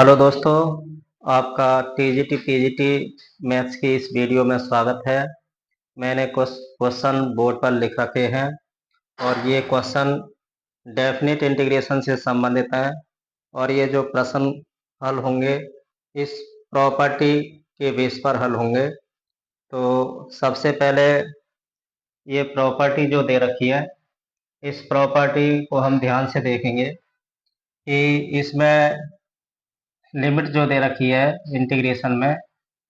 Hello दोस्तों, आपका TGT PGT maths की इस वीडियो में स्वागत है। मैंने कुछ क्वेश्चन बोर्ड पर लिख रखे हैं और ये क्वेश्चन डेफिनेट इंटीग्रेशन से संबंधित हैं और ये जो प्रश्न हल होंगे इस प्रॉपर्टी के बेस पर हल होंगे। तो सबसे पहले ये प्रॉपर्टी जो दे रखी है, इस प्रॉपर्टी को हम ध्यान से देखेंगे कि इसमें लिमिट जो दे रखी है इंटीग्रेशन में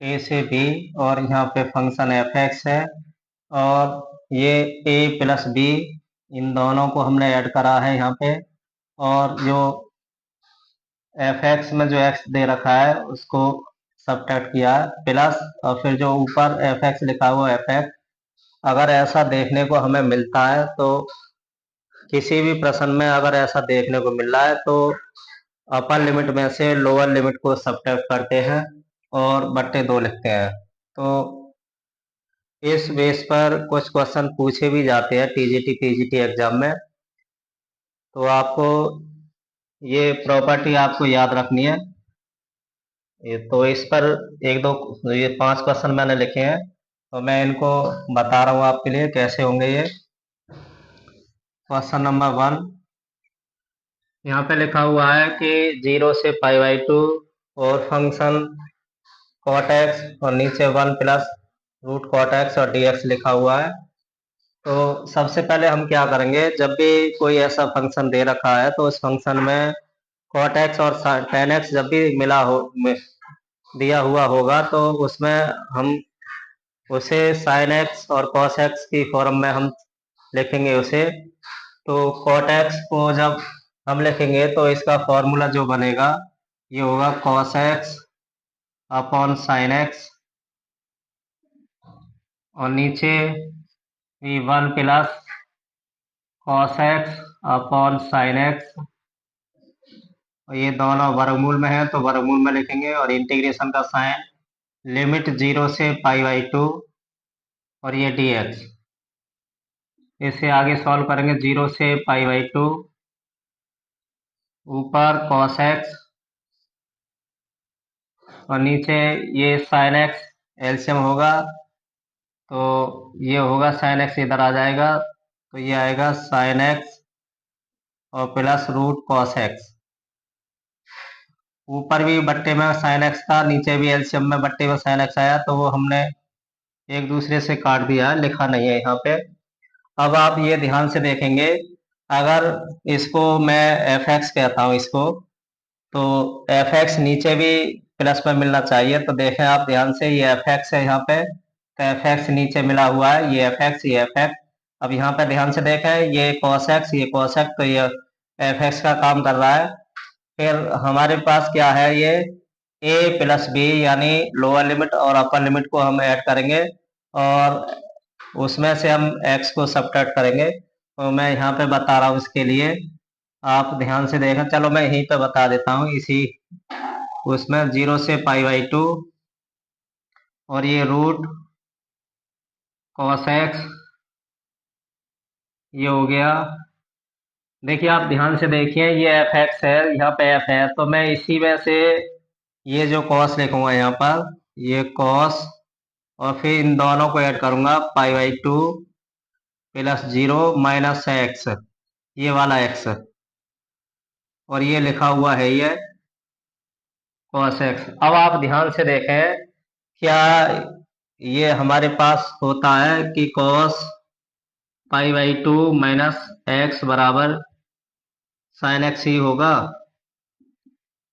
ए से बी, और यहाँ पे फंक्शन एफ एक्स है और ये ए प्लस बी, इन दोनों को हमने ऐड करा है यहाँ पे। और जो एफ एक्स में जो एक्स दे रखा है उसको सब्ट्रैक्ट किया है प्लस, और फिर जो ऊपर एफ एक्स लिखा हुआ एफ एक्स, अगर ऐसा देखने को हमें मिलता है तो किसी भी प्रश्न में अगर ऐसा देखने को मिल रहा है तो अपर लिमिट में से लोअर लिमिट को सब्ट्रैक्ट करते हैं और बट्टे 2 लिखते हैं। तो इस बेस पर कुछ क्वेश्चन पूछे भी जाते हैं टीजीटी पीजीटी एग्जाम में। तो आपको ये प्रॉपर्टी आपको याद रखनी है। ये तो इस पर एक दो, ये 5 क्वेश्चन मैंने लिखे हैं तो मैं इनको बता रहा हूँ आपके लिए कैसे होंगे ये। क्वेश्चन नंबर 1 यहाँ पे लिखा हुआ है कि 0 से π/2 और फंक्शन cot x, और नीचे 1 प्लस रूट cot x और dx लिखा हुआ है। तो सबसे पहले हम क्या करेंगे, जब भी कोई ऐसा फंक्शन दे रखा है तो उस फंक्शन में cot x और tan x जब भी दिया हुआ होगा तो उसमें हम उसे sin x और cos x की फॉर्म में हम लिखेंगे उसे। तो cot x को जब हम लिखेंगे तो इसका फॉर्मूला जो बनेगा ये होगा cos x upon sin x, और नीचे भी 1 plus cos x upon sin x, और ये दोनों वर्गमूल में है तो वर्गमूल में लिखेंगे, और इंटीग्रेशन का साइन लिमिट 0 से π/2 और ये dx। इसे आगे सॉल्व करेंगे 0 से π/2, ऊपर cos x और नीचे ये sin x, एलसीएम होगा तो ये होगा sin x इधर आ जाएगा तो ये आएगा sin x और प्लस रूट cos x। ऊपर भी बट्टे में sin x था, नीचे भी एलसीएम में बट्टे में sin x आया तो वो हमने एक दूसरे से काट दिया, लिखा नहीं है यहाँ पे। अब आप ये ध्यान से देखेंगे, अगर इसको मैं एफ एक्स कहता हूँ इसको, तो एफ एक्स नीचे भी प्लस में मिलना चाहिए। तो देखें आप ध्यान से, ये एफ एक्स है यहाँ पे, तो एफ एक्स नीचे मिला हुआ है, ये एफ एक्स, ये एफ एक्स। अब यहाँ पे ध्यान से देखें, ये कॉस एक्स, ये कॉस एक्स, तो ये एफ एक्स का काम कर रहा है। फिर हमारे पास क्या है, ये ए प्लस बी, यानी लोअर लिमिट और अपर लिमिट को हम ऐड करेंगे और उसमें से हम x को सब्ट्रैक्ट करेंगे। तो मैं यहाँ पे बता रहा हूँ, इसके लिए आप ध्यान से देखें। चलो मैं यहीं पे बता देता हूँ, इसी उसमें 0 से π/2 और ये रूट cos x, ये हो गया। देखिए आप ध्यान से देखिए, ये एफ एक्स है, यहाँ पे एफ है, तो मैं इसी में से ये जो cos लिखूंगा यहाँ पर, ये cos, और फिर इन दोनों को ऐड करूंगा π/2 प्लस 0 माइनस एक्स, ये वाला x, और ये लिखा हुआ है ये cos x। अब आप ध्यान से देखें, क्या ये हमारे पास होता है कि cos π/2 माइनस एक्स बराबर sin x ही होगा?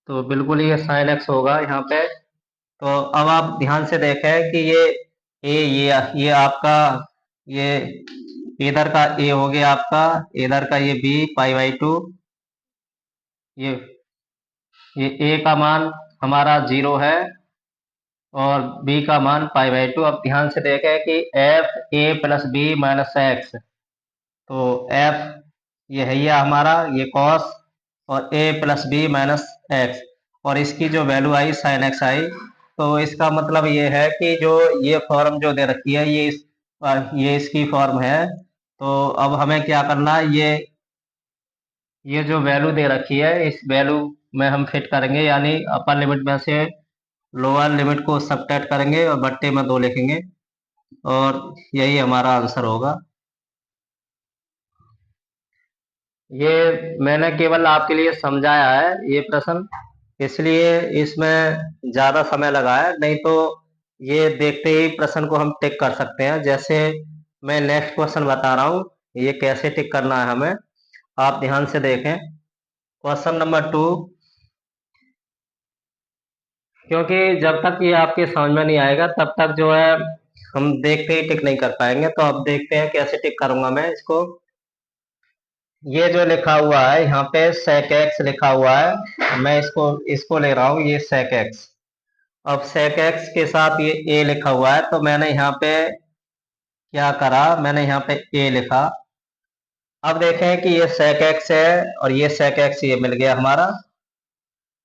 तो बिल्कुल ये sin x होगा यहाँ पे। तो अब आप ध्यान से देखें कि ये आपका, ये इधर का a हो गया आपका, इधर का ये b π/2, ये a का मान हमारा 0 है और b का मान π/2। अब ध्यान से देखें कि F A plus B minus X, तो एफ ये है, ये हमारा ये कॉस, और A plus B minus X, और इसकी जो वैल्यू आई sin x आई। तो इसका मतलब ये है कि जो ये फॉर्म जो दे रखी है ये इसकी फॉर्म है। तो अब हमें क्या करना है, ये जो वैल्यू दे रखी है इस वैल्यू में हम फिट करेंगे, यानी अपर लिमिट में से लोअर लिमिट को सबट्रैक्ट करेंगे और बट्टे में 2 लिखेंगे और यही हमारा आंसर होगा। ये मैंने केवल आपके लिए समझाया है ये प्रश्न, इसलिए इसमें ज्यादा समय लगा है, नहीं तो ये देखते ही प्रश्न को हम टिक कर सकते हैं। जैसे मैं नेक्स्ट क्वेश्चन बता रहा हूँ, ये कैसे टिक करना है हमें, आप ध्यान से देखें। क्वेश्चन नंबर 2, क्योंकि जब तक ये आपके समझ में नहीं आएगा तब तक जो है हम देखते ही टिक नहीं कर पाएंगे। तो अब देखते हैं कैसे टिक करूंगा मैं इसको। ये जो लिखा हुआ है यहाँ पे sec x लिखा हुआ है, मैं इसको इसको ले रहा हूँ, ये sec x। अब sec x के साथ ये a लिखा हुआ है, तो मैंने यहाँ पे क्या करा, मैंने यहाँ पे a लिखा। अब देखें कि ये sec x है और ये sec x ये मिल गया हमारा,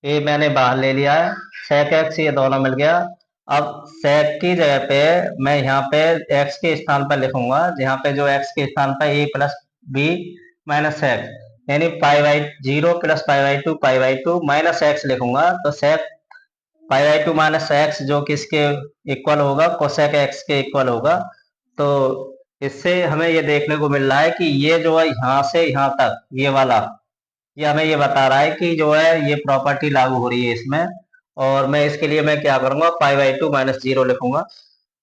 ये मैंने बाहर ले लिया है, sec x ये दोनों मिल गया। अब sec की जगह पे मैं यहाँ पे x के स्थान पर लिखूंगा, जहाँ पे जो x के स्थान पर a plus B minus X, यानी pi by 0 plus pi by 2 pi by 2 minus X लिखूंगा। तो sec pi by 2 minus X जो किसके इक्वल होगा, कोसेक एक्स के इक्वल होगा। तो इससे हमें ये देखने को मिल रहा है कि ये जो है यहाँ से यहाँ तक ये वाला, ये हमें ये बता रहा है कि जो है ये प्रॉपर्टी लागू हो रही है इसमें। और मैं इसके लिए मैं क्या करूंगा, पाई बाई 2 माइनस 0 लिखूंगा।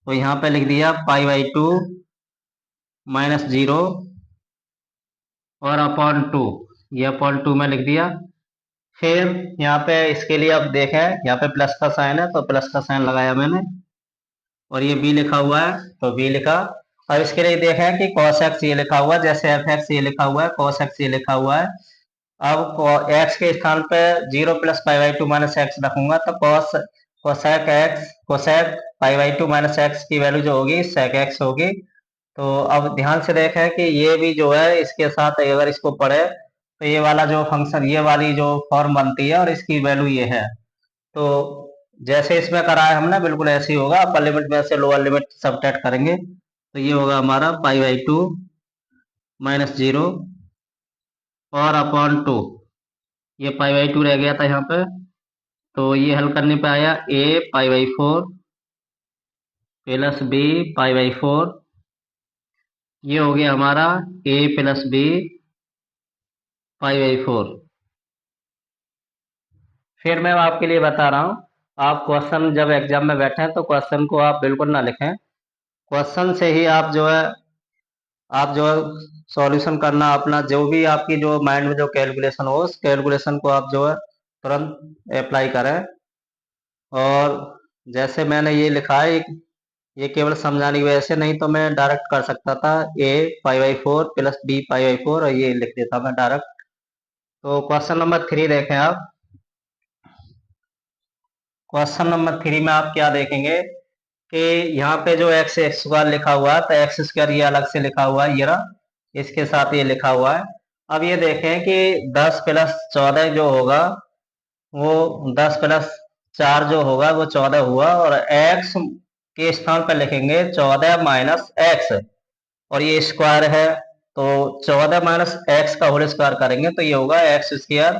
तो यहाँ पे लिख दिया पाई बाई 2 माइनस 0 और अपॉन 2, ये अपॉन 2 में लिख दिया। फिर यहाँ पे इसके लिए अब देखें, यहाँ पे प्लस का साइन है तो प्लस का साइन लगाया मैंने, और ये बी लिखा हुआ है तो बी लिखा। अब इसके लिए देखें कि cos x ये लिखा हुआ है, जैसे एफ एक्स ये लिखा हुआ है, cos x ये लिखा हुआ है। अब x के स्थान पे 0 plus pi by 2 minus x रखूंगा, तो cosec x cosec pi by 2 minus X की वैल्यू जो होगी सेक एक्स होगी। तो अब ध्यान से देखें कि ये भी जो है इसके साथ अगर इसको पढ़े तो ये वाला जो फंक्शन, ये वाली जो फॉर्म बनती है और इसकी वैल्यू ये है। तो जैसे इसमें करा है हमने बिल्कुल ऐसे ही होगा, अपर लिमिट में से लोअर लिमिट सबट्रैक्ट करेंगे तो ये होगा हमारा पाई बाई 2 माइनस 0 और अपॉन 2, ये पाई बाई 2 रह गया था यहाँ पे। तो ये हल करने पे आया a pi by 4 plus b pi by 4, ये हो गया हमारा a plus b pi by 4। फिर मैं आपके लिए बता रहा हूँ, आप क्वेश्चन जब एग्जाम में बैठे तो क्वेश्चन को आप बिल्कुल ना लिखें, क्वेश्चन से ही आप जो है सॉल्यूशन करना, अपना जो भी आपकी जो माइंड में जो कैलकुलेशन हो उस कैलकुलेशन को आप जो है तुरंत अप्लाई करें। और जैसे मैंने ये लिखा है, ये केवल समझाने की वजह से, नहीं तो मैं डायरेक्ट कर सकता था a pi by 4 plus b pi by 4 और ये लिख देता मैं डायरेक्ट। तो क्वेश्चन नंबर 3 देखें आप। क्वेश्चन नंबर 3 में आप क्या देखेंगे कि यहाँ पे जो एक्स स्क्वायर लिखा हुआ है, तो एक्स स्क्वायर ये अलग से लिखा हुआ है, ये रहा, इसके साथ ये लिखा हुआ है। अब ये देखें कि 10 प्लस 14 जो होगा वो 10 प्लस 4 जो होगा वो 14 हुआ, और एक्स के स्थान पर लिखेंगे 14 माइनस एक्स, और ये स्क्वायर है तो 14 माइनस एक्स का होल स्क्वायर करेंगे तो ये होगा x square.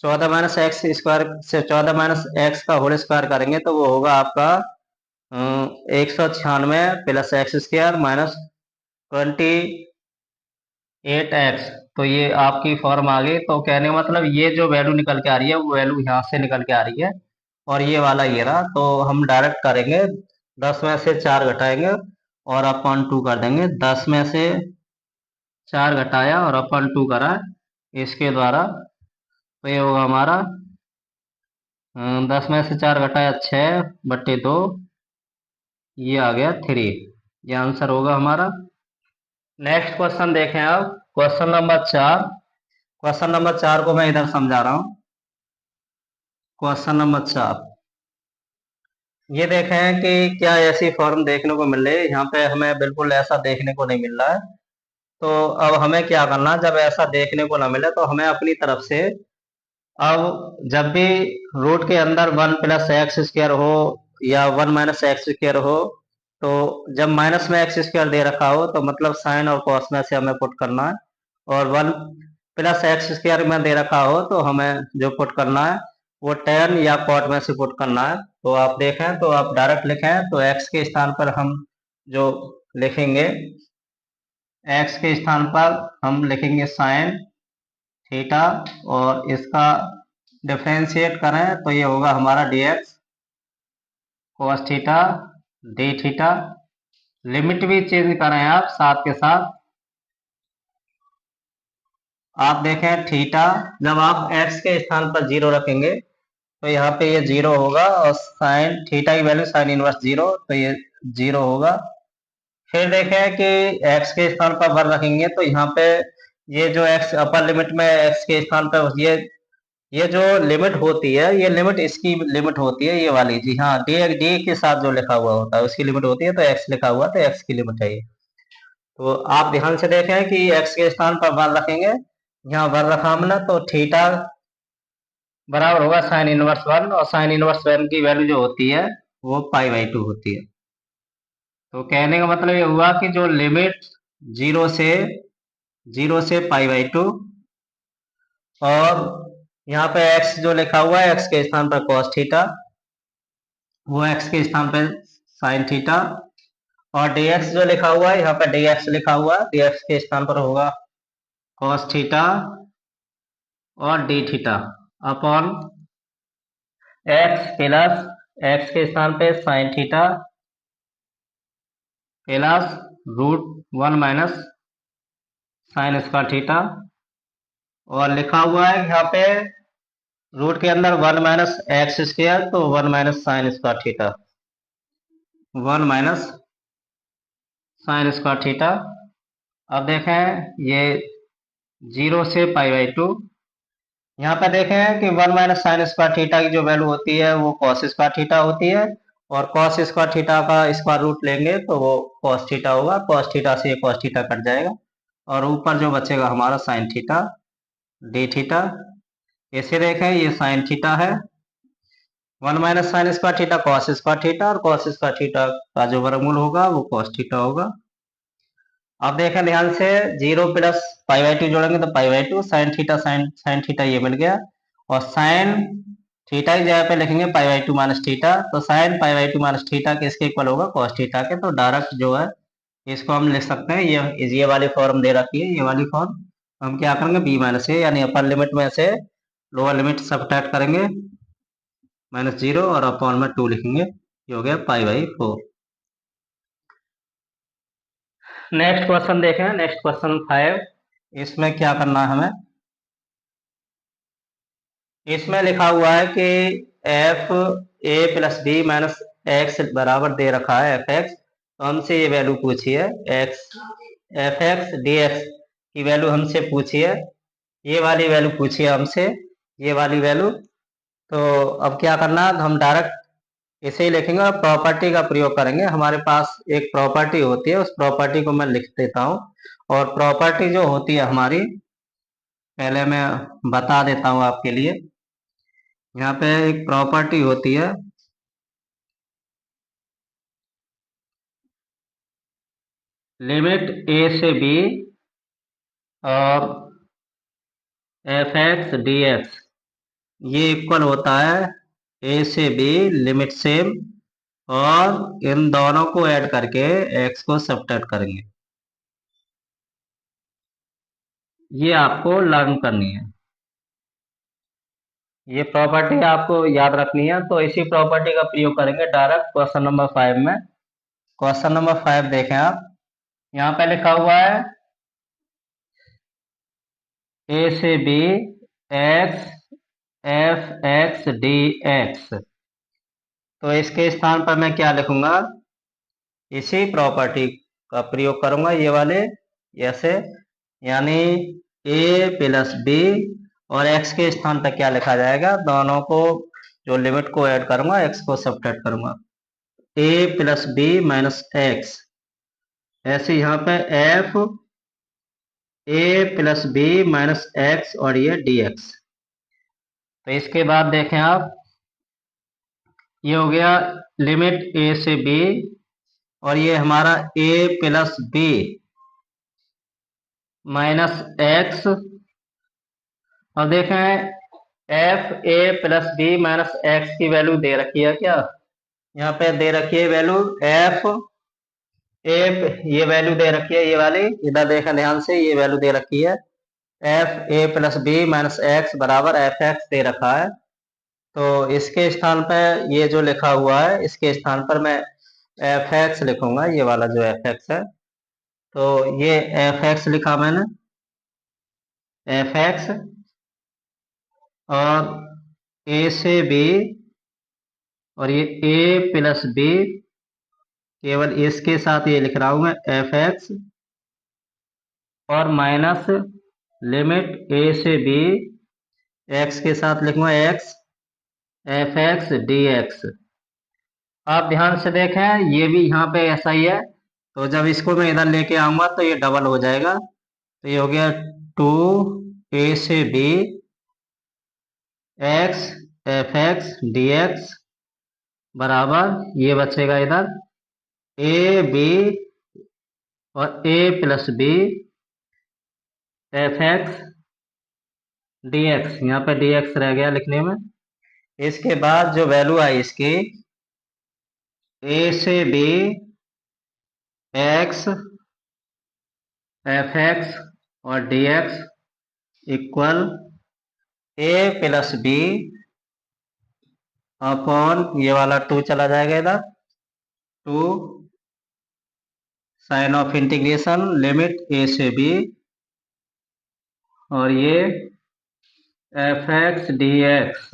14 minus X square से 14 माइनस एक्स का होल स्क्वायर करेंगे तो वो होगा आपका 196 plus x square minus 28x। तो ये आपकी फॉर्म आ गई। तो कहने का मतलब ये जो वैल्यू निकल के आ रही है वो वैल्यू यहाँ से निकल के आ रही है, और ये वाला ये रहा। तो हम डायरेक्ट करेंगे, 10 में से 4 घटाएंगे और अपॉन 2 कर देंगे। 10 में से 4 घटाया और अपॉन 2 करा इसके द्वारा, तो ये होगा हमारा 10 में से 4 घटाया 6/2, ये आ गया 3, ये आंसर होगा हमारा। नेक्स्ट क्वेश्चन देखें आप, क्वेश्चन नंबर 4। क्वेश्चन नंबर 4 को मैं इधर समझा रहा हूं। क्वेश्चन नंबर 4, ये देखें कि क्या ऐसी फॉर्म देखने को मिल रही है, यहाँ पे हमें बिल्कुल ऐसा देखने को नहीं मिल रहा है। तो अब हमें क्या करना, जब ऐसा देखने को ना मिले तो हमें अपनी तरफ से, अब जब भी रूट के अंदर 1 प्लस एक्स स्क्वायर हो या 1 माइनस एक्स स्क्वायर हो, तो जब माइनस में एक्स स्क्वायर दे रखा हो तो मतलब साइन और कॉस में से हमें पुट करना है, और 1 प्लस एक्स स्क्वायर में दे रखा हो तो हमें जो पुट करना है वो tan या cot में से पुट करना है। तो आप देखें तो आप डायरेक्ट लिखें तो एक्स के स्थान पर हम जो लिखेंगे, एक्स के स्थान पर हम लिखेंगे साइन थीटा, और इसका डिफ्रेंशिएट करें तो ये होगा हमारा D x cos theta D theta. Limit भी चेंज करें आप साथ के साथ। आप देखें थीटा, जब आप एक्स के स्थान पर जीरो रखेंगे तो यहाँ पे ये जीरो होगा, और साइन थीटा की वैल्यू साइन इनवर्स जीरो, तो ये जीरो होगा। फिर देखें कि एक्स के स्थान पर वन रखेंगे तो यहाँ पे ये जो एक्स अपर लिमिट में एक्स के स्थान पर ये जो लिमिट होती है, ये लिमिट इसकी लिमिट होती है, ये वाली, जी हाँ, डी डी के साथ जो लिखा हुआ होता है उसकी लिमिट होती है, तो एक्स लिखा हुआ तो एक्स की लिमिट है ये। तो आप ध्यान से देखें कि एक्स के स्थान पर वन रखेंगे, यहाँ वन रखा हमने तो थीटा बराबर होगा साइन इनवर्स वन, और साइन इनवर्स वन की वैल्यू जो होती है वो पाई/2 होती है। तो कहने का मतलब ये हुआ कि जो लिमिट जीरो से पाई/2, और यहाँ पे एक्स जो लिखा हुआ है एक्स के स्थान पर कॉस थीटा, वो एक्स के स्थान पर साइन थीटा, और dx जो लिखा हुआ है यहाँ पे dx लिखा हुआ है, dx के स्थान पर होगा cos थीटा और d theta upon x plus x के स्थान पे sine theta plus root one minus sine square theta, और लिखा हुआ है यहाँ पे रूट के अंदर वन माइनस एक्स स्क्वायर, तो one minus sine square theta, one minus sine square theta. अब देखें ये जीरो से पाई/2, यहाँ पे देखें कि one minus sine square theta की जो वैल्यू होती है वो कॉस स्क्वायर थीटा होती है, और कॉस स्क्वायर थीटा का स्क्वायर रूट लेंगे तो वो कॉस थीटा होगा, कॉस थीटा से ये कॉस थीटा कट जाएगा, और ऊपर जो बचेगा हमारा साइन थीटा डी थीटा। इसे देखें ये साइन थीटा है, one minus sine square theta cos square theta, और कॉस स्क्वायर थीटा का जो वर्गमूल होगा वो कॉस थीटा होगा। अब देखें ध्यान से, जीरो प्लस पाई/2 जोड़ेंगे तो पाई/2, साइन थीटा साइन थीटा ये मिल गया, और साइन थीटा की जगह पे लिखेंगे पाई/2 माइनस थीटा, तो साइन पाई/2 माइनस थीटा किसके इक्वल होगा, कॉस थीटा के। तो डायरेक्ट जो है इसको हम लिख सकते हैं, ये वाली फॉर्म दे रखी है, ये वाली फॉर्म हम क्या करेंगे, बी माइनस ए यानी अपर लिमिट में से लोअर लिमिट सब्ट्रैक्ट करेंगे माइनस जीरो, और अपॉन में 2 लिखेंगे, ये हो गया पाई/4। नेक्स्ट क्वेश्चन देखें, नेक्स्ट क्वेश्चन 5। इसमें क्या करना है हमें, इसमें लिखा हुआ है कि F A plus B minus X बराबर दे रखा है एफ एक्स, तो हमसे ये वैल्यू पूछी है x F X D x की वैल्यू हमसे पूछी है, ये वाली वैल्यू पूछी है हमसे, ये वाली वैल्यू। तो अब क्या करना है, हम डायरेक्ट इसे ही लिखेंगे और प्रॉपर्टी का प्रयोग करेंगे। हमारे पास एक प्रॉपर्टी होती है, उस प्रॉपर्टी को मैं लिख देता हूँ, और प्रॉपर्टी जो होती है हमारी, पहले मैं बता देता हूँ आपके लिए। यहाँ पे एक प्रॉपर्टी होती है, लिमिट ए से बी और एफ एक्स डी एक्स, ये इक्वल होता है ए से बी लिमिट सेम, और इन दोनों को ऐड करके एक्स को सब्ट्रैक्ट करेंगे। ये आपको लर्न करनी है, ये प्रॉपर्टी आपको याद रखनी है। तो इसी प्रॉपर्टी का प्रयोग करेंगे डायरेक्ट क्वेश्चन नंबर 5 में। क्वेश्चन नंबर 5 देखें आप, यहाँ पे लिखा हुआ है ए से B X F X D X, तो इसके स्थान पर मैं क्या लिखूंगा, इसी प्रॉपर्टी का प्रयोग करूंगा, ये वाले ऐसे, यानी ए प्लस बी, और एक्स के स्थान पर क्या लिखा जाएगा, दोनों को जो लिमिट को ऐड करूंगा एक्स को सब्ट्रैक्ट करूंगा, A plus B minus X, ऐसे यहाँ पे F A plus B minus X, और ये डी एक्स। तो इसके बाद देखें आप, ये हो गया लिमिट ए से बी, और ये हमारा A plus B minus X अब देखें F A plus B minus X की वैल्यू दे रखी है क्या, यहाँ पे दे रखी है वैल्यू एफ ए, ये वैल्यू दे रखी है ये वाली, इधर देखें ध्यान से, ये वैल्यू दे रखी है F A plus B minus X बराबर एफ एक्स दे रखा है। तो इसके स्थान पर ये जो लिखा हुआ है, इसके स्थान पर मैं एफ एक्स लिखूंगा, ये वाला जो एफ एक्स है। तो ये एफ एक्स लिखा मैंने, एफ एक्स, और ए से बी, और ये ए प्लस बी, केवल इसके साथ ये लिख रहा हूं मैं एफ एक्स, और माइनस लिमिट ए से बी, एक्स के साथ लिखूंगा x, F X D x. आप ध्यान से देखें ये भी यहाँ पे ऐसा ही है, तो जब इसको मैं इधर लेके आऊंगा तो ये डबल हो जाएगा, तो ये हो गया 2 ए से B X F X D X बराबर, ये बचेगा इधर ए बी और A plus B F X D X, यहाँ पे डी एक्स रह गया लिखने में। इसके बाद जो वैल्यू आई इसकी ए से बी एक्स एफ एक्स और डी एक्स इक्वल ए प्लस बी अपॉन, ये वाला 2 चला जाएगा इधर, 2 साइन ऑफ इंटीग्रेशन लिमिट ए से बी, और ये एफ एक्स डी एक्स।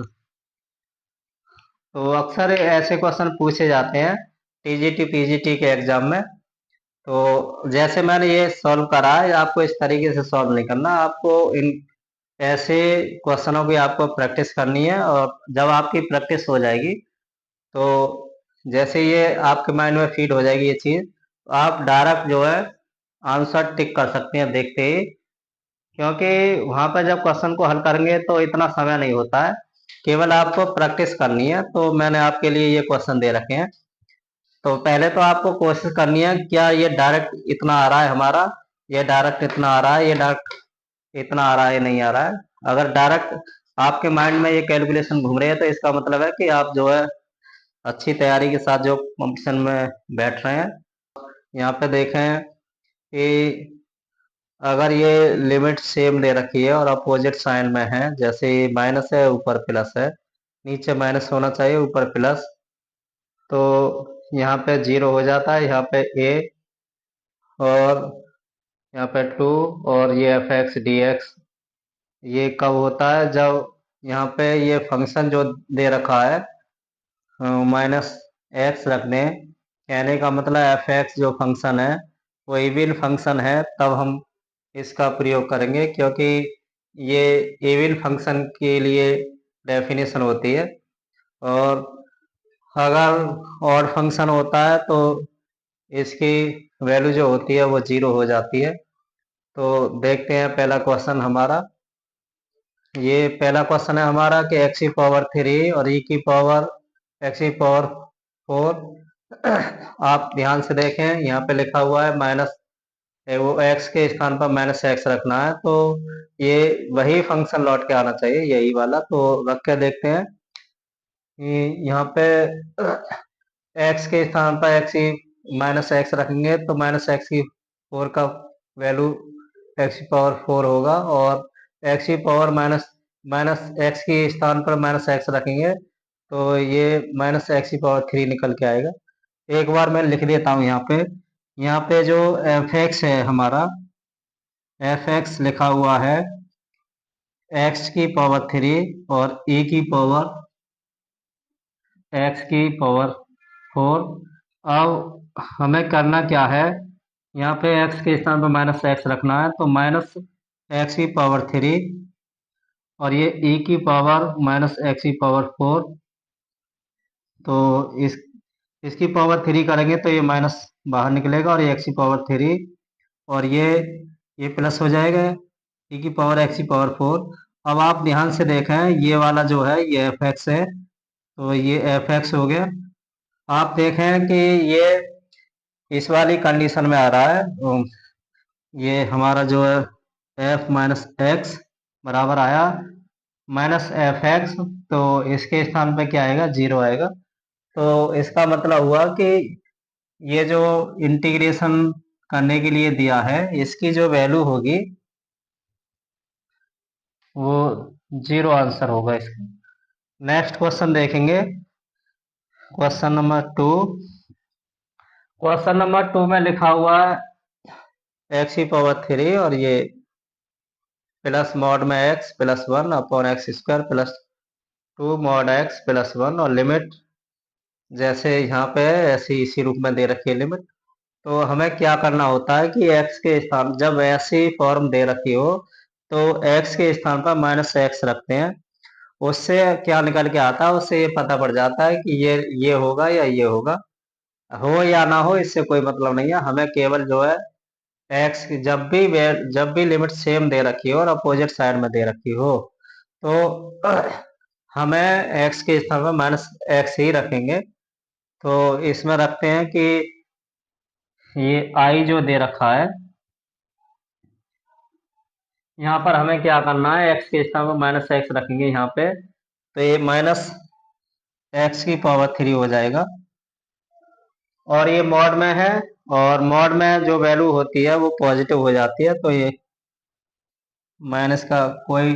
तो अक्सर ऐसे क्वेश्चन पूछे जाते हैं टीजीटी पीजीटी के एग्जाम में। तो जैसे मैंने ये सॉल्व करा है, आपको इस तरीके से सॉल्व नहीं करना, आपको इन ऐसे क्वेश्चनों की आपको प्रैक्टिस करनी है, और जब आपकी प्रैक्टिस हो जाएगी तो जैसे ये आपके माइंड में फीड हो जाएगी ये चीज़, तो आप डायरेक्ट जो है आंसर टिक कर सकते हैं देखते ही, क्योंकि वहां पर जब क्वेश्चन को हल करेंगे तो इतना समय नहीं होता है, केवल आपको प्रैक्टिस करनी है। तो मैंने आपके लिए ये क्वेश्चन दे रखे हैं, तो पहले तो आपको कोशिश करनी है क्या ये डायरेक्ट इतना आ रहा है हमारा, ये डायरेक्ट इतना आ रहा है, ये डायरेक्ट इतना आ रहा है, नहीं आ रहा है। अगर डायरेक्ट आपके माइंड में ये कैलकुलेशन घूम रही है तो इसका मतलब है कि आप जो है अच्छी तैयारी के साथ जो कंपटीशन में बैठ रहे हैं। यहाँ पे देखें कि अगर ये लिमिट सेम दे रखी है और अपोजिट साइन में है, जैसे माइनस है ऊपर प्लस है, नीचे माइनस होना चाहिए ऊपर प्लस, तो यहाँ पे 0 हो जाता है, यहाँ पे ए और यहाँ पे 2, और ये एफ एक्स डी एक्स, ये कब होता है जब यहाँ पे ये फंक्शन जो दे रखा है माइनस एक्स रख दें, कहने का मतलब एफ एक्स जो फंक्शन है वो इविन फंक्शन है, तब हम इसका प्रयोग करेंगे, क्योंकि ये इविन फंक्शन के लिए डेफिनेशन होती है, और अगर ऑड फंक्शन होता है तो इसकी वैल्यू जो होती है वो 0 हो जाती है। तो देखते हैं पहला क्वेश्चन हमारा, ये पहला क्वेश्चन है हमारा कि एक्स की पावर 3 और ई की पावर एक्स की पावर 4। आप ध्यान से देखें यहाँ पे लिखा हुआ है माइनस, वो एक्स के स्थान पर माइनस एक्स रखना है, तो ये वही फंक्शन लौट के आना चाहिए, यही वाला। तो रख के देखते हैं यहाँ पे एक्स के स्थान पर एक्स की माइनस एक्स रखेंगे तो माइनस एक्स की 4 का वैल्यू एक्स की पावर 4 होगा, और एक्स की पावर माइनस माइनस एक्स के स्थान पर माइनस एक्स रखेंगे तो ये माइनस एक्स की पावर 3 निकल के आएगा। एक बार मैं लिख देता हूँ यहाँ पे जो एफ एक्स है हमारा, एफ एक्स लिखा हुआ है एक्स की पावर 3 और ई की पावर एक्स की पावर 4। अब हमें करना क्या है, यहाँ पे एक्स के स्थान पर माइनस एक्स रखना है, तो माइनस एक्स की पावर 3 और ये ई की पावर माइनस एक्स की पावर 4, तो इसकी पावर 3 करेंगे तो ये माइनस बाहर निकलेगा, और ये एक्स की पावर 3 और ये प्लस हो जाएगा ई की पावर एक्स की पावर 4। अब आप ध्यान से देखें ये वाला जो है ये एफ एक्स है, तो ये एफ एक्स हो गया। आप देखें कि ये इस वाली कंडीशन में आ रहा है, ये हमारा जो है एफ माइनस एक्स बराबर आया माइनस एफ एक्स, तो इसके स्थान पे क्या आएगा, 0 आएगा। तो इसका मतलब हुआ कि ये जो इंटीग्रेशन करने के लिए दिया है, इसकी जो वैल्यू होगी वो 0 आंसर होगा इसका। नेक्स्ट क्वेश्चन देखेंगे, क्वेश्चन नंबर 2। क्वेश्चन नंबर 2 में लिखा हुआ है x⁻³ और ये प्लस मॉड में x plus 1 upon x square plus 2 mod x plus 1, और लिमिट जैसे यहाँ पे है ऐसी इसी रूप में दे रखी है लिमिट। तो हमें क्या करना होता है कि x के स्थान, जब ऐसी फॉर्म दे रखी हो तो x के स्थान पर माइनस एक्स रखते हैं। उससे क्या निकल के आता है, उससे ये पता पड़ जाता है कि ये होगा या ये होगा। हो या ना हो इससे कोई मतलब नहीं है, हमें केवल जो है एक्स की जब भी लिमिट सेम दे रखी हो और अपोजिट साइड में दे रखी हो तो हमें एक्स के स्थान पर माइनस एक्स ही रखेंगे। तो इसमें रखते हैं कि ये आई जो दे रखा है, यहाँ पर हमें क्या करना है, एक्स के स्थान पर माइनस एक्स रखेंगे यहाँ पे, तो ये माइनस x⁻³ हो जाएगा। और ये मॉड में है, और मॉड में जो वैल्यू होती है वो पॉजिटिव हो जाती है, तो ये माइनस का कोई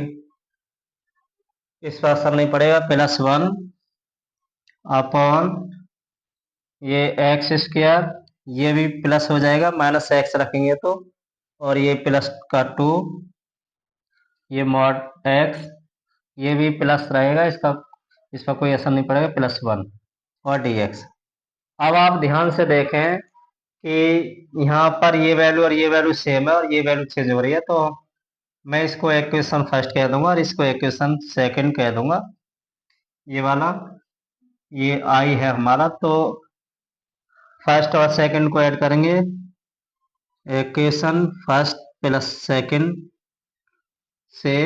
इस पर असर नहीं पड़ेगा। प्लस 1 अपॉन ये एक्स स्क्वायर, ये भी प्लस हो जाएगा माइनस एक्स रखेंगे तो, और ये प्लस का 2, ये मॉड एक्स, ये भी प्लस रहेगा, इस पर कोई असर नहीं पड़ेगा, प्लस 1 और dx। अब आप ध्यान से देखें कि यहाँ पर ये वैल्यू और ये वैल्यू सेम है और ये वैल्यू चेंज हो रही है, तो मैं इसको इक्वेशन फर्स्ट कह दूंगा और इसको इक्वेशन सेकंड कह दूंगा। ये वाला ये आई है हमारा, तो फर्स्ट और सेकंड को ऐड करेंगे, इक्वेशन फर्स्ट प्लस सेकंड से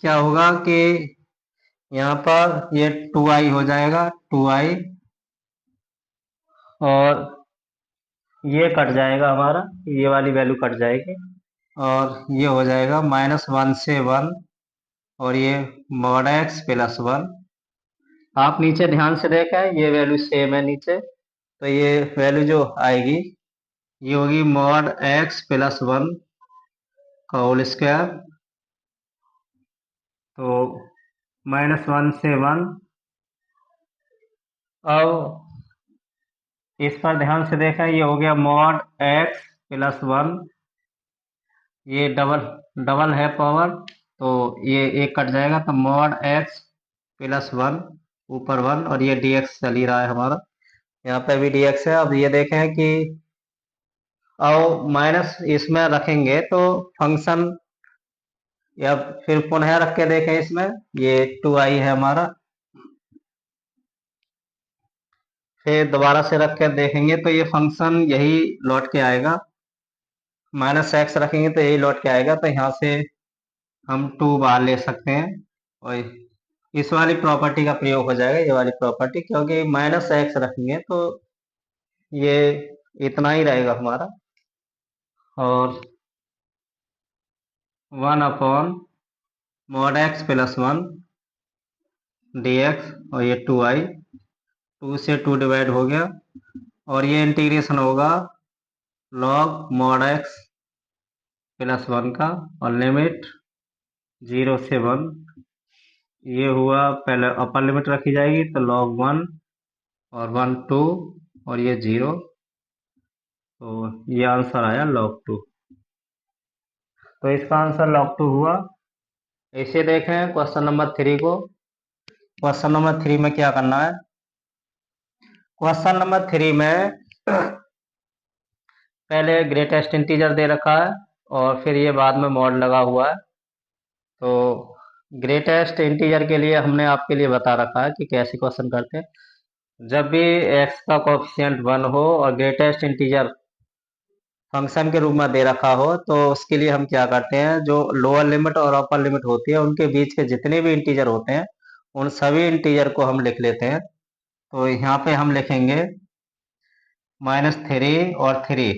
क्या होगा कि यहाँ पर ये 2i हो जाएगा, 2i, और ये कट जाएगा हमारा, ये वाली वैल्यू कट जाएगी, और ये हो जाएगा -1 से 1, और ये मॉड एक्स प्लस 1। आप नीचे ध्यान से देखें, ये वैल्यू सेम है नीचे, तो ये वैल्यू जो आएगी ये होगी मॉड एक्स प्लस 1 का होल स्क्वायर, तो -1 से 1। अब इस पर ध्यान से देखें, ये हो गया मॉड एक्स प्लस 1, ये डबल डबल है पावर, तो ये एक कट जाएगा, तो मॉड एक्स प्लस 1 ऊपर 1, और ये dx चल ही रहा है हमारा, यहाँ पे भी dx है। अब ये देखें कि अब माइनस इसमें रखेंगे तो फंक्शन, या फिर पुनः रख के देखें, इसमें ये 2i है हमारा, फिर दोबारा से रख कर देखेंगे तो ये फंक्शन यही लौट के आएगा, माइनस एक्स रखेंगे तो यही लौट के आएगा, तो यहाँ से हम 2 बाहर ले सकते हैं, और इस वाली प्रॉपर्टी का प्रयोग हो जाएगा, ये वाली प्रॉपर्टी, क्योंकि माइनस एक्स रखेंगे तो ये इतना ही रहेगा हमारा, और 1 upon mod x plus 1 dx, और ये 2i, 2 से 2 डिवाइड हो गया, और ये इंटीग्रेशन होगा लॉग मॉड एक्स प्लस 1 का, और लिमिट 0 से 1, ये हुआ, पहले अपर लिमिट रखी जाएगी तो log 1 और 1 2, और ये 0, तो ये आंसर आया log 2। तो इसका आंसर log 2 हुआ। इसे देखें क्वेश्चन नंबर 3 को। क्वेश्चन नंबर 3 में क्या करना है, क्वेश्चन नंबर 3 में पहले ग्रेटेस्ट इंटीजर दे रखा है और फिर ये बाद में मॉड लगा हुआ है। तो ग्रेटेस्ट इंटीजर के लिए हमने आपके लिए बता रखा है कि कैसे क्वेश्चन करते हैं। जब भी x का कोएफिशिएंट 1 हो और ग्रेटेस्ट इंटीजर फंक्शन के रूप में दे रखा हो, तो उसके लिए हम क्या करते हैं, जो लोअर लिमिट और अपर लिमिट होती है उनके बीच के जितने भी इंटीजर होते हैं उन सभी इंटीजर को हम लिख लेते हैं। तो यहाँ पे हम लिखेंगे -3 और 3,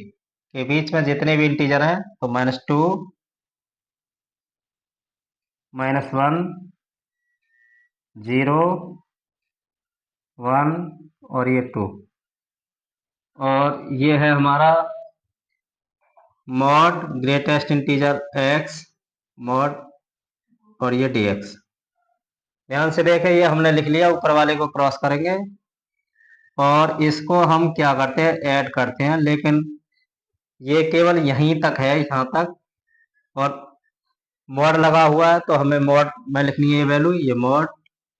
के बीच में जितने भी इंटीजर हैं तो -2, -1, 0, 1 और ये 2, और ये है हमारा mod greatest integer x mod, और ये dx। ध्यान से देखें, ये हमने लिख लिया, ऊपर वाले को क्रॉस करेंगे और इसको हम क्या करते हैं, ऐड करते हैं, लेकिन ये केवल यहीं तक है, यहाँ तक, और मॉड लगा हुआ है तो हमें मॉड में लिखनी है ये वैल्यू, ये मॉड,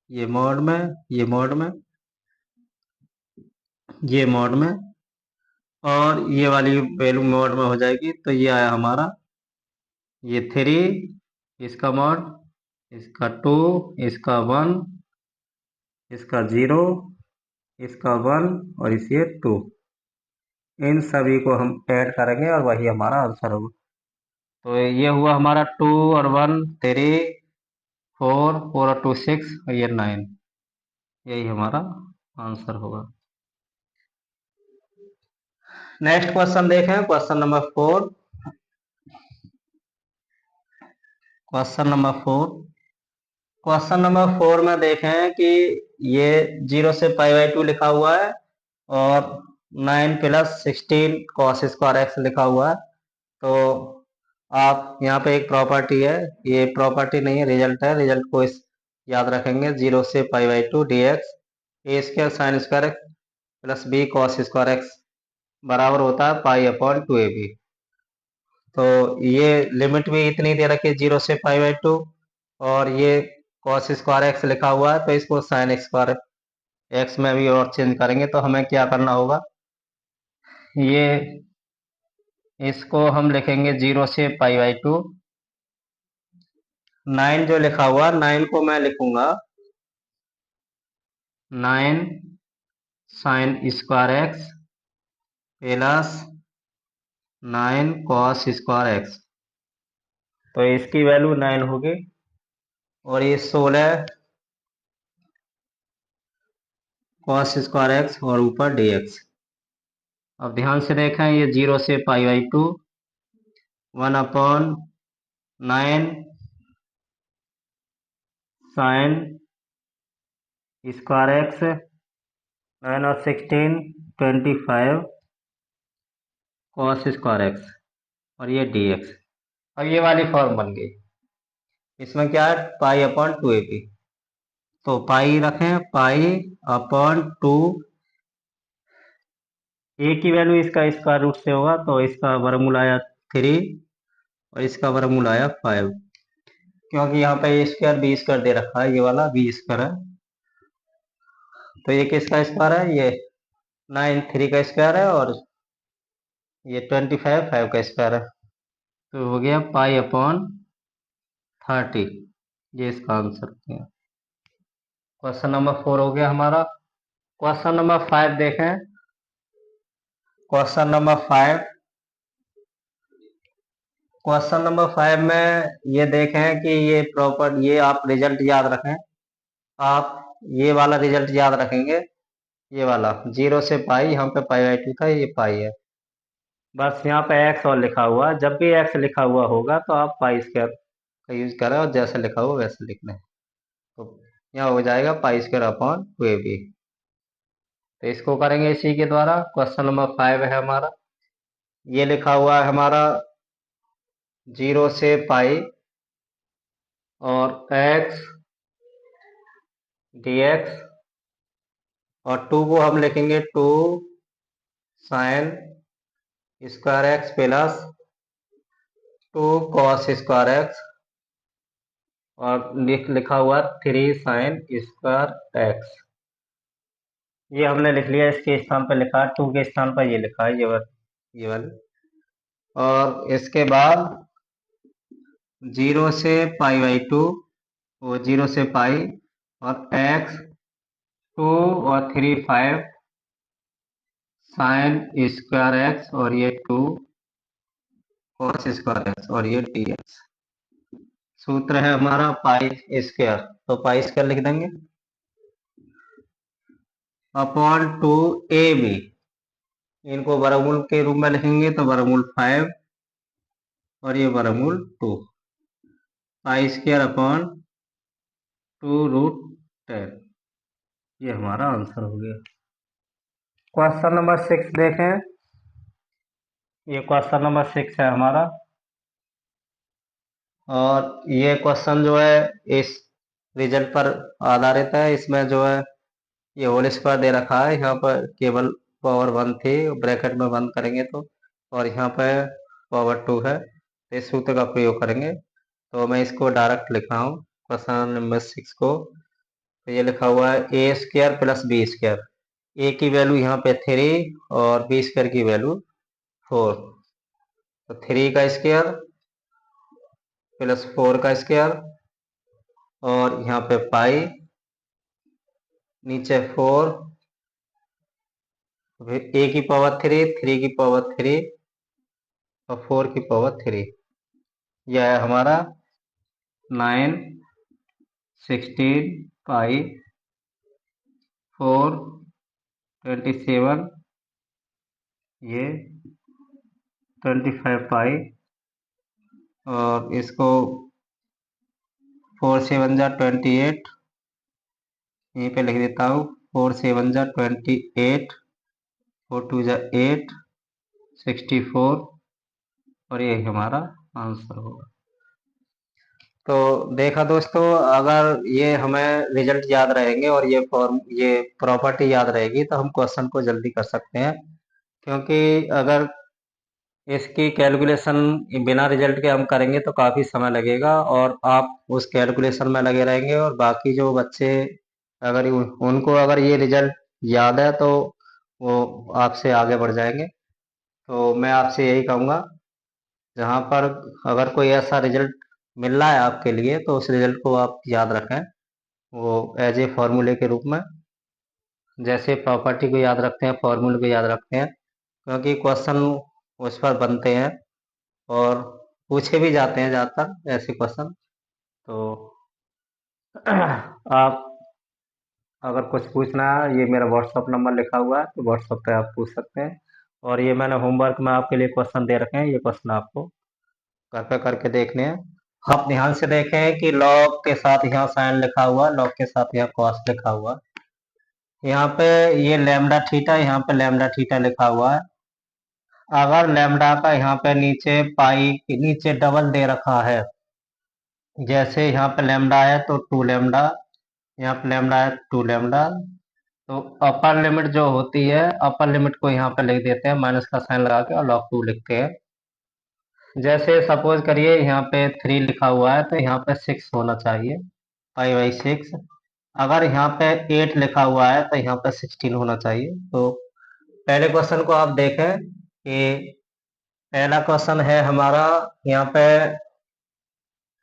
ये मॉड में, ये मॉड में, ये मॉड में, और ये वाली वैल्यू मॉड में हो जाएगी। तो ये आया हमारा ये 3, इसका मॉड, इसका 2, इसका 1, इसका 0, इसका 1 और इसे 2। इन सभी को हम ऐड करेंगे और वही हमारा आंसर होगा। तो ये हुआ हमारा 2 और 1 3, 4, 4 और 2 6 और ये 9। यही हमारा आंसर होगा। नेक्स्ट क्वेश्चन देखें, question number 4। Question number 4, question number 4 में देखें कि ये 0 से π/2 लिखा हुआ है और 9 + 16 cos स्क्वायर x लिखा हुआ है। तो आप यहाँ पे एक प्रॉपर्टी है, ये प्रॉपर्टी नहीं है, रिजल्ट है, रिजल्ट को इस याद रखेंगे, 0 से π/2 dx a² sin square x plus b cos square x बराबर होता है π/2ab। तो ये लिमिट भी इतनी दे रखी है 0 से π/2, और ये cos स्क्वायर एक्स लिखा हुआ है, तो इसको sin स्क्वायर एक्स में भी और चेंज करेंगे। तो हमें क्या करना होगा, ये इसको हम लिखेंगे 0 से π/2। 9 जो लिखा हुआ, 9 को मैं लिखूंगा 9 sin square x plus 9 cos square x. तो इसकी वैल्यू 9 होगी, और ये 16 cos स्क्वायर एक्स और ऊपर dx। अब ध्यान से देखें, ये 0 से π/2 1/9 sin स्क्वायर एक्स, 9 और 16 25 cos स्क्वायर एक्स और ये dx। अब ये वाली फॉर्म बन गई, इसमें क्या है, π/2ab। तो पाई रखें, π/2, a की वैल्यू इसका स्क्वायर रूट से होगा, तो इसका वर्गमूल आया 3 और इसका वर्गमूल आया 5, क्योंकि यहाँ पे a स्क्वायर b स्क्वायर दे रखा है, ये वाला b स्क्वायर है। तो ये किसका स्क्वायर है, ये 9 3 का स्क्वायर है, और ये 25 5 का स्क्वायर है। तो हो गया π/30, ये इसका आंसर हो गया। क्वेश्चन नंबर 4 हो गया हमारा। क्वेश्चन नंबर 5 देखें। क्वेश्चन नंबर 5, क्वेश्चन नंबर 5 में ये देखें कि ये प्रॉपर, ये आप रिजल्ट याद रखें, आप ये वाला रिजल्ट याद रखेंगे, ये वाला 0 से पाई, यहाँ पे π/2 था, ये पाई है, बस यहाँ पे x और लिखा हुआ है। जब भी x लिखा हुआ होगा तो आप पाई स्क्वायर का यूज करें, और जैसे लिखा हुआ वैसे लिखना है। तो यहाँ हो जाएगा π²/2ab। तो इसको करेंगे इसी के द्वारा। क्वेश्चन नंबर 5 है हमारा, ये लिखा हुआ है हमारा 0 से पाई और x dx, और 2 को हम लिखेंगे 2 sin square x plus 2 cos square x, और लिखा हुआ 3 sin स्क्वायर एक्स। ये हमने लिख लिया, इसके स्थान पर लिखा है, 2 के स्थान पर ये लिखा है, ये वाले। और इसके बाद 0 से π/2, वो 0 से पाई, और x 2 और 3 5 sin स्क्वायर एक्स, और ये 2 cos स्क्वायर एक्स, और ये dx। सूत्र है हमारा पाई स्क्वायर, तो पाई स्क्वायर लिख देंगे अपॉन 2ab। इनको वर्गमूल के रूप में लिखेंगे तो वर्गमूल 5 और ये वर्गमूल 2, पाई स्क्वायर अपॉन 2√10। ये हमारा आंसर हो गया। क्वेश्चन नंबर 6 देखें। ये क्वेश्चन नंबर 6 है हमारा, और ये क्वेश्चन जो है इस रिजल्ट पर आधारित है। इसमें जो है ये होल स्क्वायर दे रखा है, यहाँ पर केवल पावर 1 थी, ब्रैकेट में बंद करेंगे तो, और यहाँ पे पावर 2 है, तो इस सूत्र का प्रयोग करेंगे। तो मैं इसको डायरेक्ट लिख रहा हूँ क्वेश्चन नंबर 6 को। तो ये लिखा हुआ है ए स्क्वायर प्लस बी स्क्वायर। ए की वैल्यू यहाँ पे 3 और बी स्क्वायर की वैल्यू 4। तो 3 का स्क्वायर प्लस 4 का स्क्वायर, और यहाँ पे पाई, नीचे 4, ए की पावर 3, 3 की पावर 3 और 4 की पावर 3। यह है हमारा 9, 16 पाई 4, 27, ये 25 पाई, और इसको 4 7 जा 28, यहीं पे लिख देता हूँ। 4 7 जा 28, 4 2 जा 8, 64, और ये हमारा आंसर होगा। तो देखा दोस्तों, अगर ये हमें रिजल्ट याद रहेंगे और ये प्रॉपर्टी याद रहेगी तो हम क्वेश्चन को जल्दी कर सकते हैं। क्योंकि अगर इसकी कैलकुलेशन बिना रिजल्ट के हम करेंगे तो काफ़ी समय लगेगा, और आप उस कैलकुलेशन में लगे रहेंगे, और बाकी जो बच्चे अगर उनको अगर ये रिजल्ट याद है तो वो आपसे आगे बढ़ जाएंगे। तो मैं आपसे यही कहूँगा, जहाँ पर अगर कोई ऐसा रिजल्ट मिल रहा है आपके लिए तो उस रिजल्ट को आप याद रखें, वो एज ए फॉर्मूले के रूप में, जैसे प्रॉपर्टी को याद रखते हैं फॉर्मूले को याद रखते हैं। क्योंकि क्वेश्चन उस पर बनते हैं और पूछे भी जाते हैं ज़्यादातर ऐसे क्वेश्चन। तो आप अगर कुछ पूछना है, ये मेरा व्हाट्सअप नंबर लिखा हुआ है, तो व्हाट्सअप पे आप पूछ सकते हैं। और ये मैंने होमवर्क में आपके लिए क्वेश्चन दे रखे हैं, ये क्वेश्चन आपको घर पे करके देखने हैं। आप ध्यान से देखें कि लॉग के साथ यहाँ साइन लिखा हुआ, लॉग के साथ यहाँ कॉस लिखा हुआ, यहाँ पे ये लैम्डा थीटा, यहाँ पे लैम्डा थीटा लिखा हुआ है। अगर लैम्डा का यहाँ पे नीचे पाई के नीचे डबल दे रखा है, जैसे यहाँ पे लैम्डा है तो 2 लैम्डा, यहाँ पे लैम्डा है 2 लैम्डा, तो अपर लिमिट जो होती है, अपर लिमिट को यहाँ पे लिख देते हैं माइनस का साइन लगा के, और लॉग 2 लिखते हैं। जैसे सपोज करिए यहाँ पे 3 लिखा हुआ है तो यहाँ पे 6 होना चाहिए, पाई बाई 6। अगर यहाँ पे 8 लिखा हुआ है तो यहाँ पे 16 होना चाहिए। तो पहले क्वेश्चन को आप देखें कि पहला क्वेश्चन है हमारा, यहाँ पे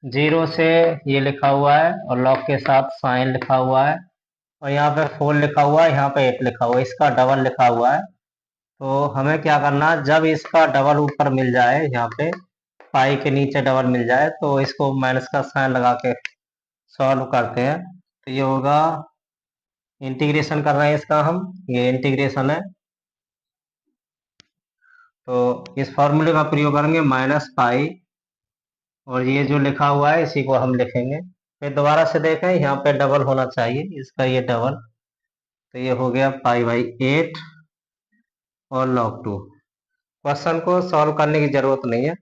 0 से ये लिखा हुआ है और लॉग के साथ साइन लिखा हुआ है, और यहाँ पे 4 लिखा हुआ है, यहाँ पे 8 लिखा हुआ है, इसका डबल लिखा हुआ है। तो हमें क्या करना, जब इसका डबल ऊपर मिल जाए, यहाँ पे पाई के नीचे डबल मिल जाए, तो इसको माइनस का साइन लगा के सॉल्व करते हैं। तो ये होगा, इंटीग्रेशन कर रहे हैं इसका हम, ये इंटीग्रेशन है। तो इस फॉर्मूले का प्रयोग करेंगे, माइनस पाई, और ये जो लिखा हुआ है इसी को हम लिखेंगे। फिर दोबारा से देखें, यहाँ पे डबल होना चाहिए इसका, ये डबल, तो ये हो गया पाई बाई 8 और लॉग 2। क्वेश्चन को सॉल्व करने की जरूरत नहीं है,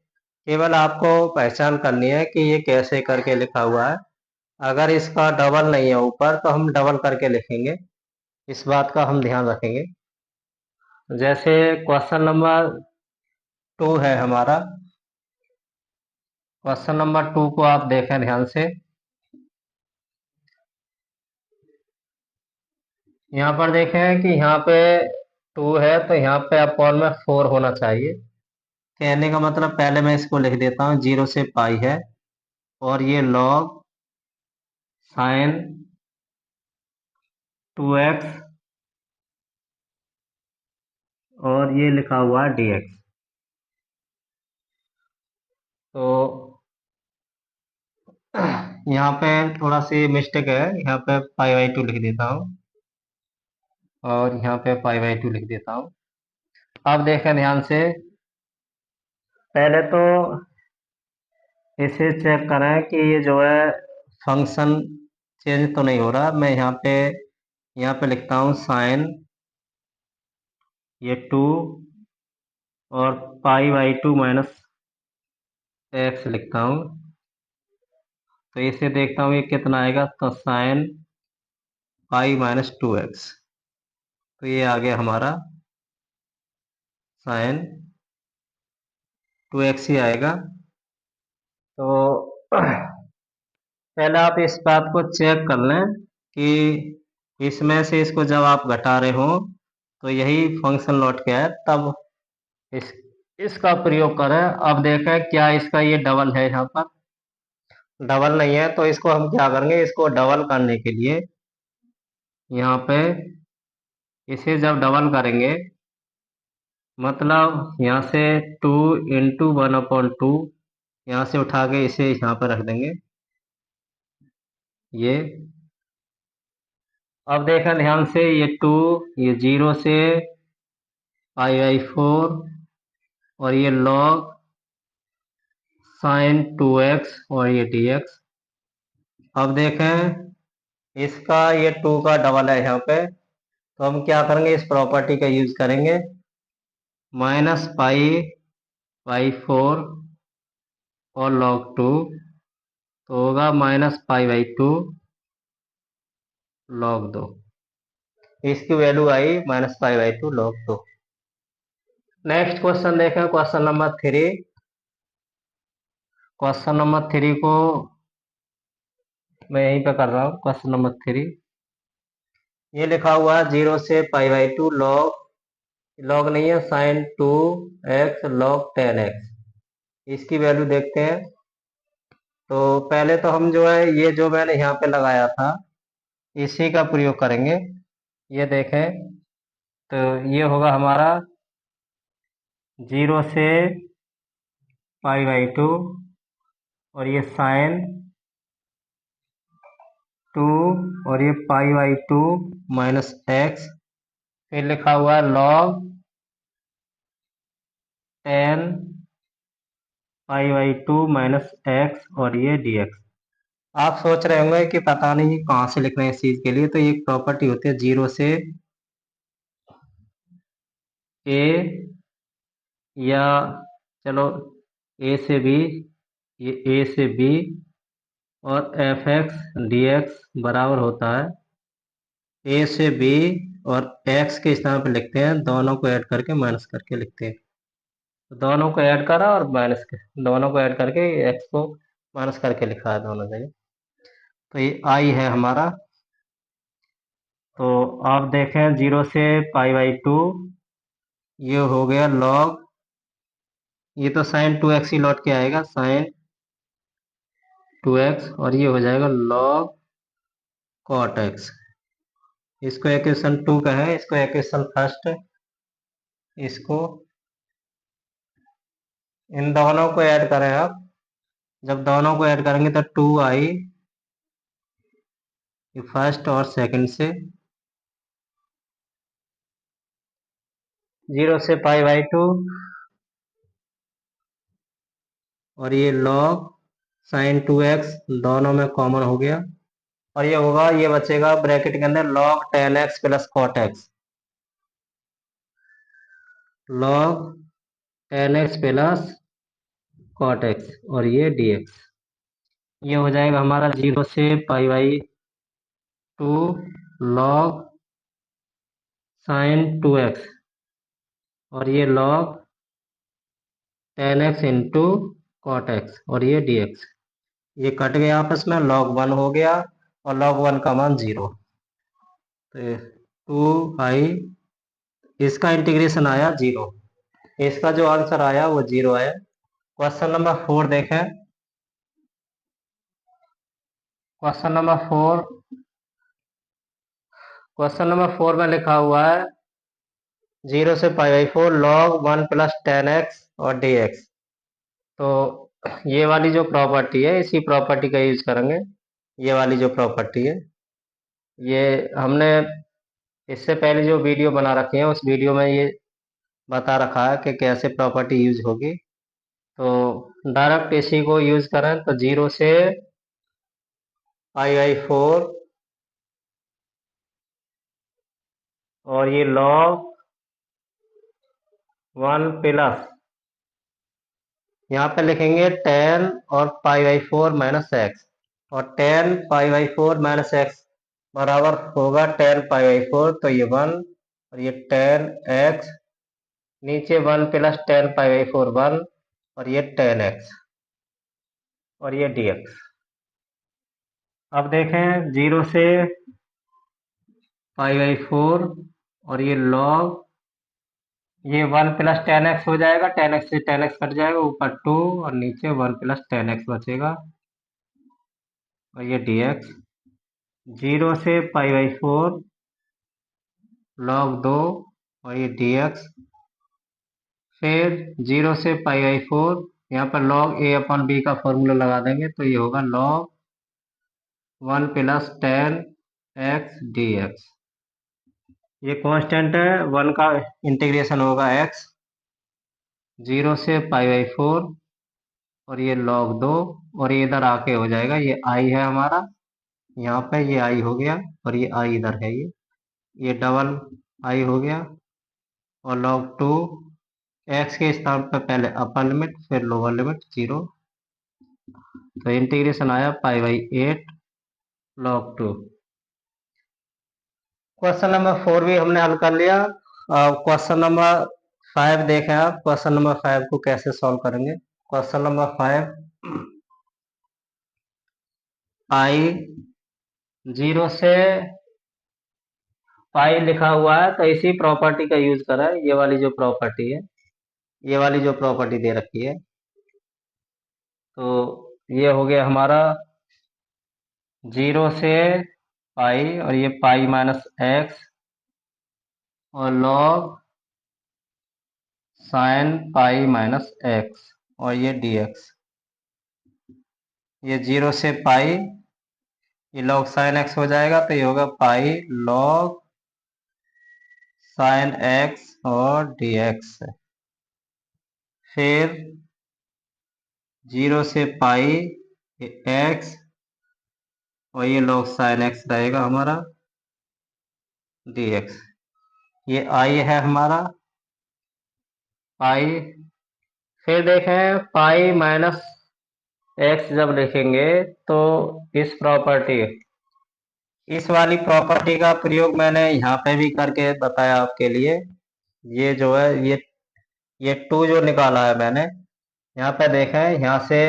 केवल आपको पहचान करनी है कि ये कैसे करके लिखा हुआ है। अगर इसका डबल नहीं है ऊपर तो हम डबल करके लिखेंगे, इस बात का हम ध्यान रखेंगे। जैसे क्वेश्चन नंबर 2 है हमारा, क्वेश्चन नंबर 2 को आप देखें ध्यान से। यहाँ पर देखें कि यहाँ पे 2 है तो यहाँ पे अपॉन में 4 होना चाहिए। कहने का मतलब, पहले मैं इसको लिख देता हूँ, 0 से पाई है, और ये लॉग साइन 2x, और ये लिखा हुआ है dx। तो यहाँ पे थोड़ा सी मिस्टेक है, यहाँ पे पाई बाई 2 लिख देता हूँ, और यहाँ पे पाई बाई 2 लिख देता हूँ। अब देखें ध्यान से, पहले तो इसे चेक करें कि ये जो है फंक्शन चेंज तो नहीं हो रहा। मैं यहाँ पे लिखता हूँ साइन ये 2 और π/2 माइनस एक्स लिखता हूँ। तो इसे देखता हूँ ये कितना आएगा, तो साइन π-2x। तो ये आ गया हमारा साइन 2x ही आएगा। तो पहले आप इस बात को चेक कर लें कि इसमें से इसको जब आप घटा रहे हो तो यही फंक्शन लौट के आए, तब इस इसका प्रयोग करें। अब देखें क्या इसका ये डबल है, यहाँ पर डबल नहीं है। तो इसको हम क्या करेंगे, इसको डबल करने के लिए यहाँ पे इसे जब डबल करेंगे, मतलब यहाँ से 2 × 1/2 यहाँ से उठा के इसे यहाँ पर रख देंगे ये। अब देखें ध्यान से, ये 2 ये 0 से π/4 और ये log sin 2x और ये dx। अब देखें इसका ये 2 का डबल है यहाँ पे, तो हम क्या करेंगे, इस प्रॉपर्टी का यूज करेंगे। -π/4 और log 2 तो होगा -π/2 log 2। इसकी वैल्यू आई -π/2 log 2। नेक्स्ट क्वेश्चन देखें, क्वेश्चन नंबर 3। क्वेश्चन नंबर 3 को मैं यहीं पे कर रहा हूँ। क्वेश्चन नंबर 3 ये लिखा हुआ है 0 से π/2 लॉग नहीं है, साइन 2x log 10x। इसकी वैल्यू देखते हैं। तो पहले तो हम जो है ये जो मैंने यहाँ पे लगाया था इसी का प्रयोग करेंगे। ये देखें, तो ये होगा हमारा 0 से π/2 और ये साइन 2 और ये π/2 माइनस एक्स। फिर लिखा हुआ है log 10 π/2 माइनस एक्स और ये dx। आप सोच रहे होंगे कि पता नहीं कहाँ से लिख रहे हैं इस चीज के लिए। तो ये एक प्रॉपर्टी होती है 0 से a, या चलो a से b, ये a से b और fx dx बराबर होता है a से b और x के स्थान पे लिखते हैं, दोनों को ऐड करके माइनस करके लिखते हैं। तो दोनों को ऐड करा और दोनों को ऐड करके x को माइनस करके लिखा है दोनों जगह। तो ये i है हमारा। तो आप देखें 0 से π/2 ये हो गया log, ये तो साइन 2x ही लौट के आएगा, साइन 2x और ये हो जाएगा log cot x। इसको इक्वेशन 2 का है, इसको इक्वेशन फर्स्ट, इसको इन दोनों को ऐड करें आप। जब दोनों को ऐड करेंगे तो 2i फर्स्ट और सेकंड से, 0 से π/2 और ये log साइन 2x दोनों में कॉमन हो गया और ये होगा, ये बचेगा ब्रैकेट के अंदर log 10x plus cot x, log 10x plus cot x और ये dx। ये हो जाएगा हमारा 0 से π/2 log साइन 2x और ये log 10x into cot x और ये dx। ये कट गया आपस में, log 1 हो गया और log 1 का मान 0। तो 2i, इसका इंटीग्रेशन आया 0, इसका जो आंसर आया वो 0 आया। क्वेश्चन नंबर 4 देखें। क्वेश्चन नंबर 4, क्वेश्चन नंबर 4 में लिखा हुआ है 0 से π/4 log 1 प्लस 10x और dx। तो ये वाली जो प्रॉपर्टी है इसी प्रॉपर्टी का यूज करेंगे। ये वाली जो प्रॉपर्टी है ये हमने इससे पहले जो वीडियो बना रखी है उस वीडियो में ये बता रखा है कि कैसे प्रॉपर्टी यूज होगी। तो डायरेक्ट इसी को यूज करें तो 0 से पाई/4 और ये log 1 प्लस यहाँ पे लिखेंगे 10 और पाई/4 माइनस एक्स, और 10 पाई/4 माइनस एक्स बराबर होगा 10 पाई/4, तो ये 1 और ये 10 एक्स, नीचे 1 प्लस 10 पाई/4 1 और ये 10 एक्स और ये dx। अब देखें 0 से पाई/4 और ये log, ये 1 प्लस 10 एक्स हो जाएगा, 10 एक्स से 10 एक्स कट जाएगा, ऊपर 2 और नीचे 1 प्लस 10 एक्स बचेगा और ये dx। 0 से पाई/4 log 2 और ये dx। फिर 0 से पाई/4 यहाँ पर log a/b का फॉर्मूला लगा देंगे, तो ये होगा log 1 प्लस 10 x dx। ये कांस्टेंट है, 1 का इंटीग्रेशन होगा x। 0 से पाई/4 और ये log 2 और ये इधर आके हो जाएगा, ये i है हमारा, यहाँ पे ये i हो गया और ये i इधर है, ये डबल i हो गया, और log 2 x के स्थान पर पहले अपर लिमिट फिर लोअर लिमिट 0, तो इंटीग्रेशन आया पाई/8 log 2। क्वेश्चन नंबर 4 भी हमने हल कर लिया। अब क्वेश्चन नंबर 5 देखें आप, क्वेश्चन नंबर 5 को कैसे सॉल्व करेंगे। क्वेश्चन नंबर 5, पाई 0 से पाई लिखा हुआ है, तो इसी प्रॉपर्टी का यूज करा है, ये वाली जो प्रॉपर्टी है, ये वाली जो प्रॉपर्टी दे रखी है, तो ये हो गया हमारा 0 से पाई और ये पाई माइनस एक्स और log sine pi minus X और ये dx। ये 0 से पाई, ये log साइन एक्स हो जाएगा, तो ये होगा पाई log साइन एक्स और dx। फिर 0 से पाई ये x और ये log साइन एक्स रहेगा हमारा dx। ये i है हमारा पाई। फिर देखें पाई माइनस एक्स जब लिखेंगे तो इस वाली प्रॉपर्टी का प्रयोग मैंने यहाँ पे भी करके बताया आपके लिए। ये जो है ये 2 जो निकाला है मैंने, यहाँ पे देखें, यहाँ से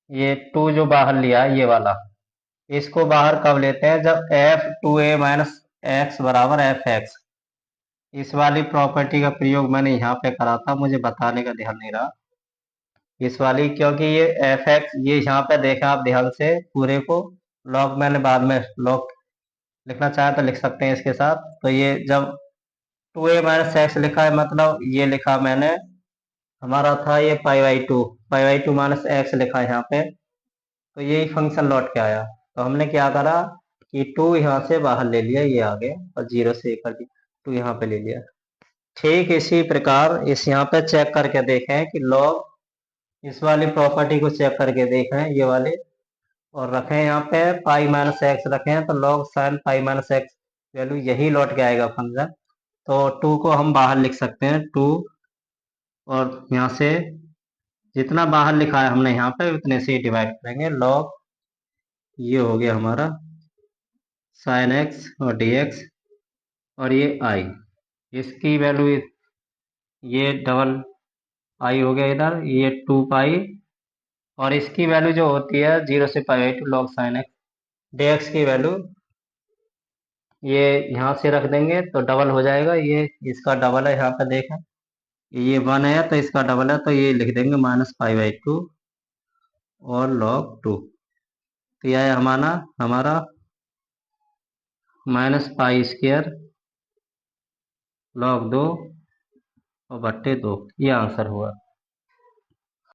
ये 2 जो बाहर लिया है ये वाला, इसको बाहर कब लेते हैं, जब f2a माइनस एक्स बराबर f(x). इस वाली प्रॉपर्टी का प्रयोग मैंने यहाँ पे करा था, मुझे बताने का ध्यान नहीं रहा इस वाली, क्योंकि ये f(x), ये यहाँ पे देखा आप ध्यान से पूरे को, log मैंने बाद में log लिखना चाहे तो लिख सकते हैं इसके साथ। तो ये जब 2a माइनस एक्स लिखा है, मतलब ये लिखा मैंने, हमारा था ये पाई/2 माइनस एक्स लिखा है यहाँ पे, तो यही फंक्शन लौट के आया। तो हमने क्या करा कि 2 यहाँ से बाहर ले लिया, ये आ गया, और 0 से कर दिया, 2 यहाँ पे ले लिया। ठीक इसी प्रकार इस यहाँ पे चेक करके देखें कि log, इस वाली प्रॉपर्टी को चेक करके देखें ये वाले, और रखें यहाँ पे पाई माइनस एक्स रखें, तो log sine pi minus x value यही लौट के आएगा फंक्शन। तो 2 को हम बाहर लिख सकते हैं 2, और यहाँ से जितना बाहर लिखा है हमने यहाँ पे उतने से ही डिवाइड करेंगे, log ये हो गया हमारा साइन एक्स और dx, और ये i, इसकी वैल्यू ये डबल i हो गया इधर, ये 2 पाई, और इसकी वैल्यू जो होती है 0 से पाई/2 log साइन एक्स dx की वैल्यू ये यहाँ से रख देंगे तो डबल हो जाएगा, ये इसका डबल है, यहाँ पे देखें ये 1 है तो इसका डबल है, तो ये लिख देंगे -पाई/2 और log 2। तो यह है हमारा -पाई² log 2 और बट्टे 2, ये आंसर हुआ।